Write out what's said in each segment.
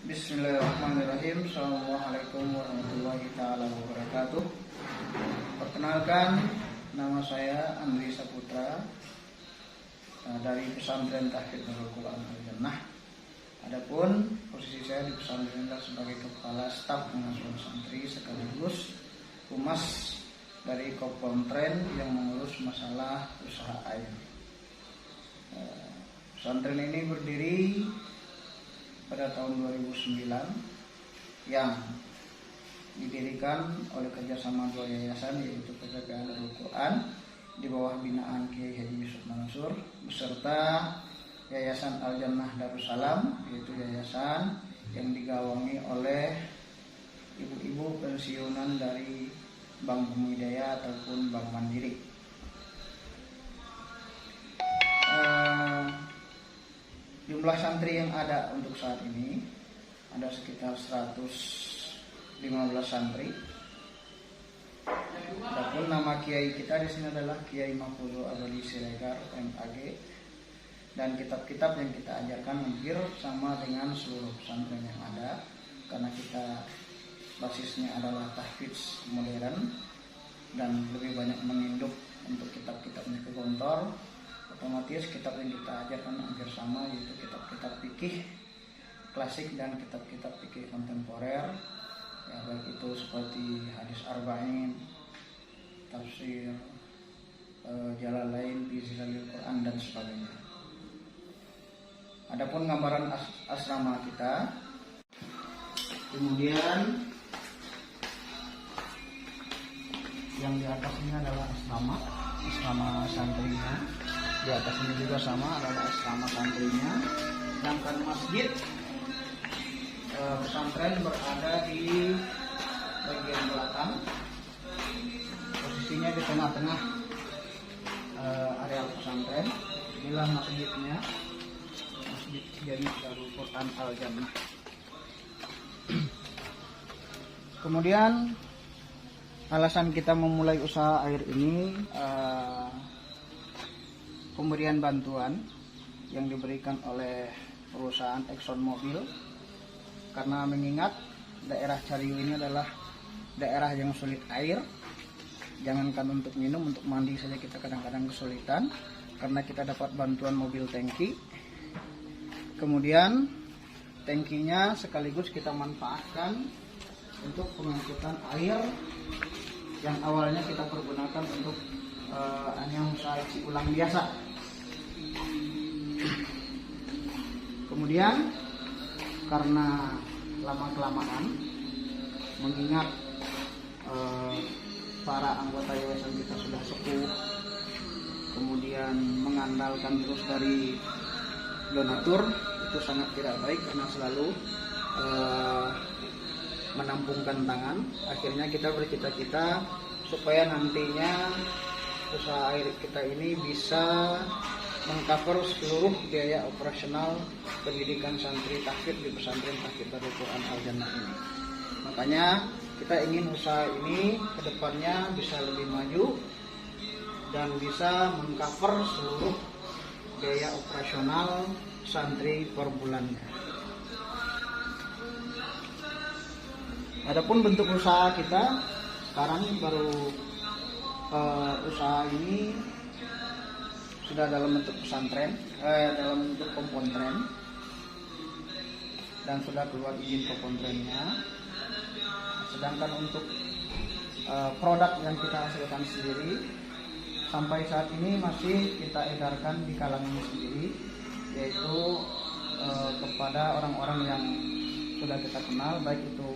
Bismillahirrahmanirrahim. Assalamualaikum warahmatullahi taala wabarakatuh. Perkenalkan, nama saya Andri Saputra dari Pesantren Tahfidz Darul Quran Al-Jannah. Adapun posisi saya di pesantren adalah sebagai kepala staf pengasuhan santri sekaligus humas dari Kopkontren yang mengurus masalah usaha air. Pesantren ini berdiri pada tahun 2009 yang didirikan oleh kerjasama dua yayasan, yaitu Penjagaan Darul Quran di bawah binaan Kiai Haji Yusuf Mansur beserta Yayasan Al-Jannah Darussalam, yaitu yayasan yang digawangi oleh ibu-ibu pensiunan dari Bank Bumi Daya ataupun Bank Mandiri. Jumlah santri yang ada untuk saat ini ada sekitar 115 santri. Adapun nama kiai kita di sini adalah Kiai Mahfudzu Abadi Siregar MAG, dan kitab-kitab yang kita ajarkan hampir sama dengan seluruh pesantren yang ada, karena kita basisnya adalah tahfidz modern dan lebih banyak menginduk untuk kitab-kitabnya ke Gontor. Otomatis kitab yang kita ajarkan hampir sama, yaitu kitab-kitab fikih klasik dan kitab-kitab fikih kontemporer, ya, baik itu seperti hadis arba'in, tafsir Jalalain, fi Zilalil Quran dan sebagainya. Adapun gambaran asrama kita, kemudian yang di atasnya adalah asrama santrinya. Di atas ini juga sama, adalah asrama santrinya. Sedangkan masjid pesantren berada di bagian belakang, posisinya di tengah-tengah areal pesantren. Inilah masjidnya, Masjid Jami Darul Quran Al-Jannah. Kemudian alasan kita memulai usaha air ini, pemberian bantuan yang diberikan oleh perusahaan Exxon Mobil, karena mengingat daerah Cariu ini adalah daerah yang sulit air. Jangankan untuk minum, untuk mandi saja kita kadang-kadang kesulitan, karena kita dapat bantuan mobil tangki. Kemudian tangkinya sekaligus kita manfaatkan untuk pengangkutan air yang awalnya kita pergunakan untuk hanya usaha isi ulang biasa. Kemudian karena lama-kelamaan, mengingat para anggota yayasan kita sudah sepuh, kemudian mengandalkan terus dari donatur, itu sangat tidak baik karena selalu menampungkan tangan. Akhirnya kita bercita-cita supaya nantinya usaha air kita ini bisa mengcover seluruh biaya operasional pendidikan santri tahfidz di pesantren Tahfidz Darul Quran Al-Jannah ini. Makanya kita ingin usaha ini kedepannya bisa lebih maju dan bisa mengcover seluruh biaya operasional santri per bulannya. Adapun bentuk usaha kita sekarang baru usaha ini sudah dalam bentuk pesantren, dalam bentuk kompontren, dan sudah keluar izin kompontrennya. Sedangkan untuk produk yang kita hasilkan sendiri sampai saat ini masih kita edarkan di kalangan sendiri, yaitu kepada orang-orang yang sudah kita kenal, baik itu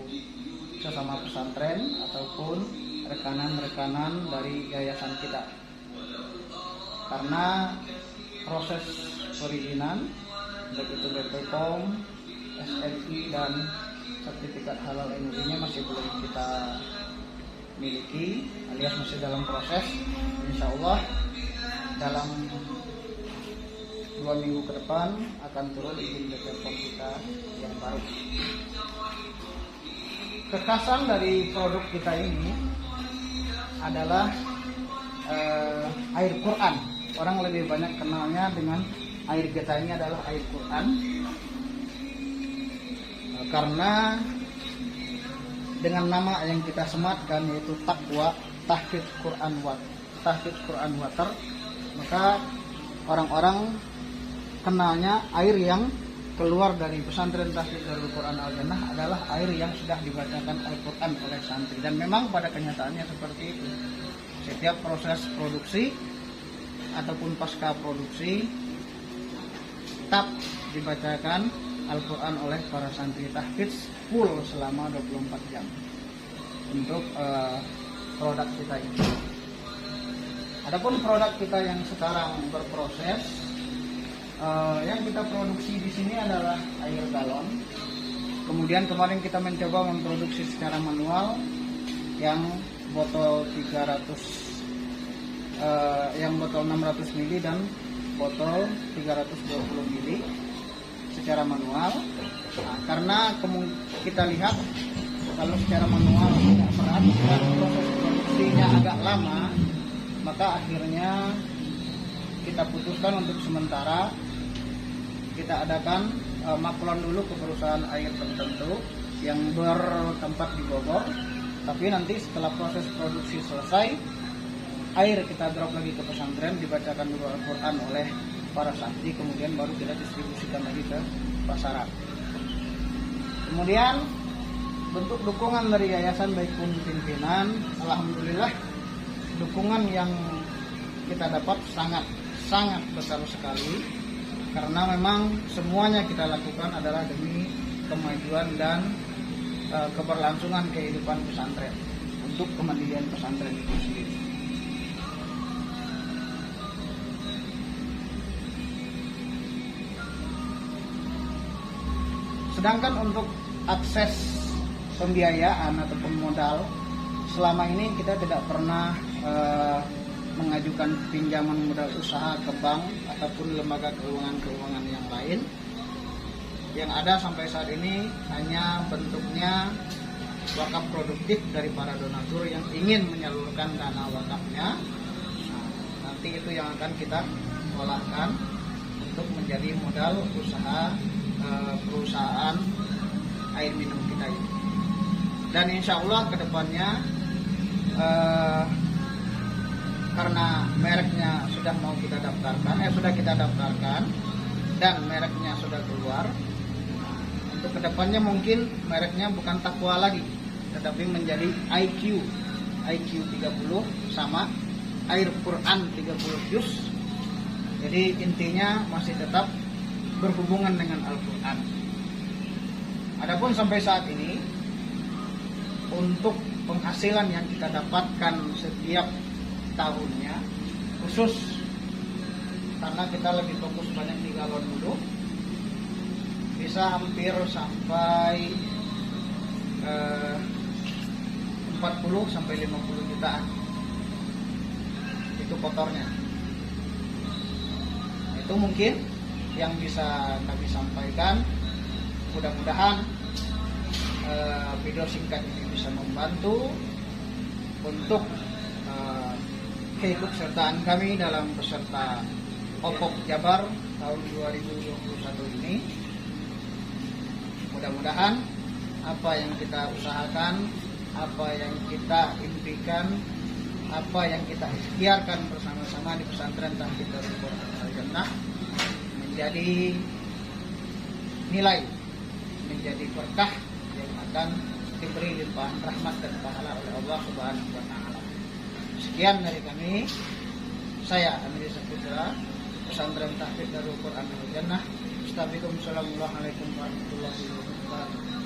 sesama pesantren ataupun rekanan-rekanan dari yayasan kita. Karena proses perizinan baik itu BPOM, SNI dan sertifikat halal MUI-nya masih belum kita miliki, alias masih dalam proses. Insya Allah dalam 2 minggu ke depan akan turun izin BPOM kita yang baru. Kekhasan dari produk kita ini adalah air Quran. Orang lebih banyak kenalnya dengan air kita ini adalah air Quran. karena dengan nama yang kita sematkan yaitu Taqwa Tahfidz Quran Water, maka orang-orang kenalnya air yang keluar dari pesantren Tahfidz Darul Quran Al-Jannah adalah air yang sudah dibacakan Al-Quran oleh santri. Dan memang pada kenyataannya seperti itu. Setiap proses produksi ataupun pasca produksi tetap dibacakan Al-Quran oleh para santri tahfidz full selama 24 jam untuk produk kita ini. Adapun produk kita yang sekarang berproses, yang kita produksi di sini adalah air galon. Kemudian kemarin kita mencoba memproduksi secara manual yang botol 600 ml dan botol 320 ml secara manual. Nah, karena kita lihat kalau secara manual tidak berat dan proses produksinya agak lama, maka akhirnya kita putuskan untuk sementara kita adakan maklon dulu ke perusahaan air tertentu yang bertempat di Bogor. Tapi nanti setelah proses produksi selesai, air kita drop lagi ke pesantren, dibacakan dulu Al-Quran oleh para santri, kemudian baru kita distribusikan lagi ke pasaran. Kemudian bentuk dukungan dari yayasan baik pun pimpinan, alhamdulillah dukungan yang kita dapat sangat besar sekali, karena memang semuanya kita lakukan adalah demi kemajuan dan keberlangsungan kehidupan pesantren, untuk kemandirian pesantren itu sendiri. Sedangkan untuk akses pembiayaan ataupun modal, selama ini kita tidak pernah mengajukan pinjaman modal usaha ke bank ataupun lembaga keuangan yang lain. Yang ada sampai saat ini hanya bentuknya wakaf produktif dari para donatur yang ingin menyalurkan dana wakafnya. Nah, nanti itu yang akan kita olahkan untuk menjadi modal usaha perusahaan air minum kita ini. Dan insya Allah kedepannya karena mereknya sudah mau kita daftarkan, sudah kita daftarkan dan mereknya sudah keluar. Untuk kedepannya mungkin mereknya bukan Taqwa lagi, tetapi menjadi IQ 30 sama air Quran 30 juz. Jadi intinya masih tetap berhubungan dengan Al-Quran. Adapun sampai saat ini untuk penghasilan yang kita dapatkan setiap tahunnya, khusus karena kita lebih fokus banyak di galon dulu, bisa hampir sampai 40 sampai 50 jutaan. Itu kotornya. Itu mungkin yang bisa kami sampaikan. Mudah-mudahan video singkat ini bisa membantu untuk keikutsertaan kami dalam peserta Opok Jabar tahun 2021 ini. Mudah-mudahan apa yang kita usahakan, apa yang kita impikan, apa yang kita ikhtiarkan bersama-sama di pesantren Tahfidz Darul Quran Al-Jannah menjadi nilai, menjadi berkah yang akan diberi limpahan rahmat dan pahala oleh Allah Subhanahu wa taala. Sekian dari kami. Saya Amir Saputra, pesantren Tahfidz Darul Quran Al-Jannah. Assalamualaikum warahmatullahi wabarakatuh.